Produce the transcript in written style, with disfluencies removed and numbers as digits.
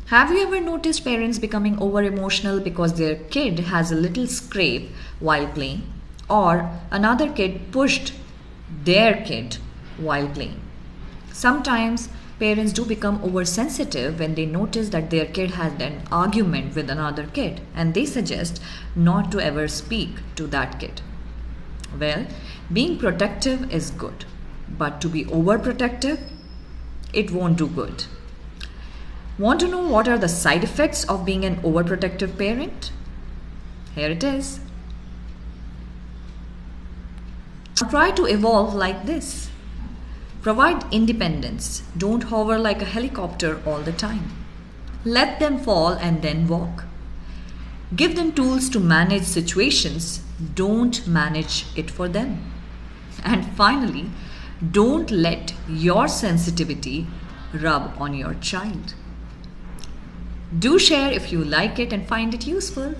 Have you ever noticed parents becoming over emotional because their kid has a little scrape while playing, or another kid pushed their kid while playing? Sometimes parents do become oversensitive when they notice that their kid had an argument with another kid and they suggest not to ever speak to that kid. Well, being protective is good, but to be overprotective, it won't do good. Want to know what are the side effects of being an overprotective parent? Here it is. Try to evolve like this. Provide independence. Don't hover like a helicopter all the time. Let them fall and then walk. Give them tools to manage situations. Don't manage it for them. And finally, don't let your sensitivity rub on your child. Do share if you like it and find it useful.